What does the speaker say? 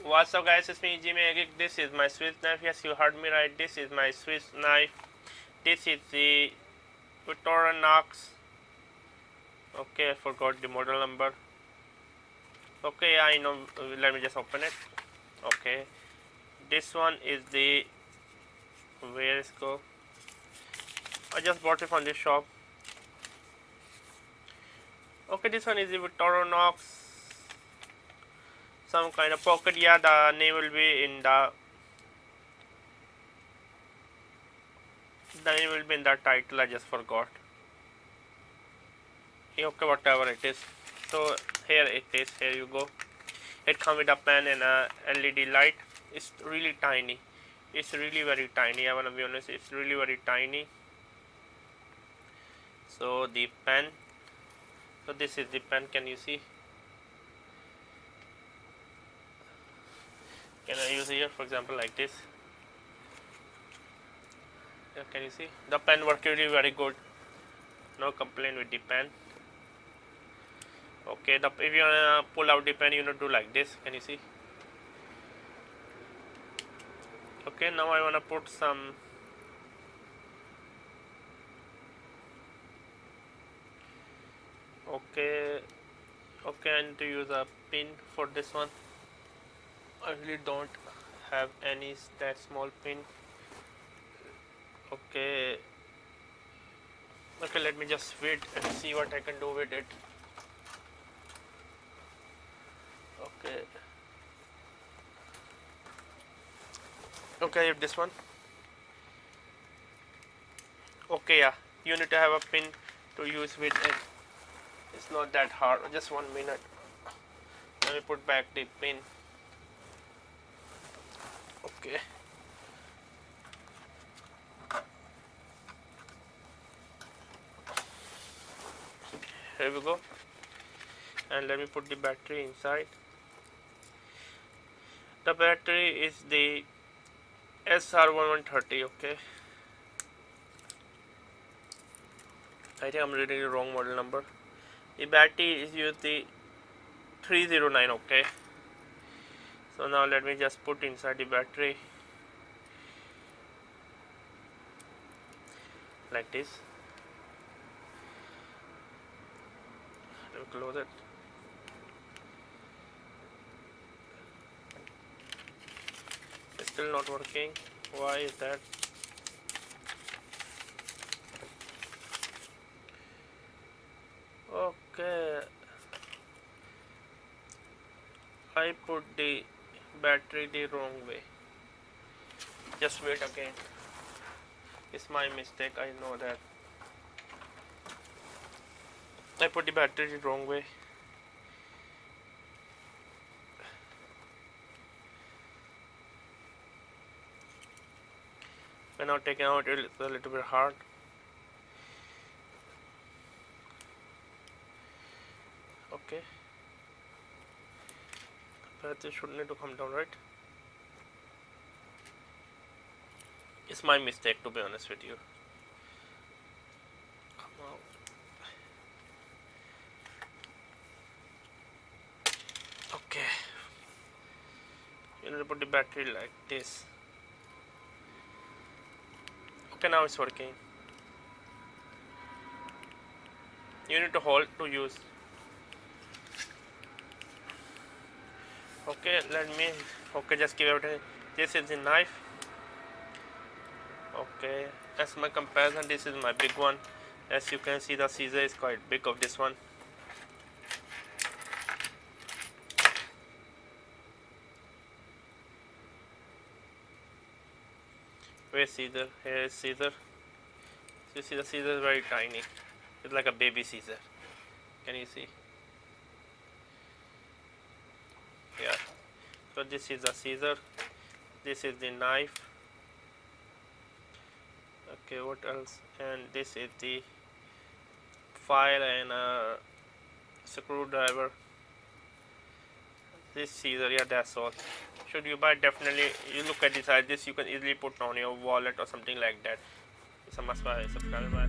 What's up guys, it's me Geek. This is my Swiss knife. Yes, you heard me right. This is my Swiss knife. This is the Victorinox. Okay, I forgot the model number. Okay, I know. Let me just open it. Okay, this one is the, where is go? I just bought it from this shop. Okay, this one is the Victorinox, some kind of pocket. Yeah, the name will be in the title. I just forgot. Okay, whatever it is. So here it is. Here you go. It comes with a pen and a LED light. It's really tiny. It's really very tiny. I wanna be honest. It's really very tiny. So the pen. So this is the pen. Can you see? Can I use here, for example, like this? Yeah, can you see? The pen works really very good. No complaint with the pen. Okay, if you wanna pull out the pen, you need to do like this. Can you see? Okay, now I wanna put some. Okay, I need to use a pin for this one. I really don't have any that small pin. Okay, let me just wait and see what I can do with it. Okay, I have this one. Okay, yeah, you need to have a pin to use with it. It's not that hard. Just 1 minute. Let me put back the pin. Okay. Here we go. And let me put the battery inside. The battery is the SR1130. Okay. I think I'm reading the wrong model number. The battery is used the 309. Okay. So now let me just put inside the battery like this. Let me close it. It's still not working. Why is that? Okay, I put the battery the wrong way. Just wait again. It's my mistake, I know that. I put the battery the wrong way. When now taking out, it's a little bit hard. Okay. But this should need to come down, right? It's my mistake, to be honest with you. Come out. Okay. You need to put the battery like this. Okay, now it's working. You need to hold to use. Okay, just give everything. This is the knife. Okay, as my comparison, this is my big one. As you can see, the scissor is quite big of this one. Where's scissor? Here is scissor. So you see the scissor is very tiny. It's like a baby scissor. Can you see? Yeah. So this is the scissor. This is the knife. Okay, what else? And this is the file and a screwdriver. This scissor, yeah, that's all. Should you buy? Definitely, you look at the size. This you can easily put on your wallet or something like that. It's a must buy. Subscribe. Bye.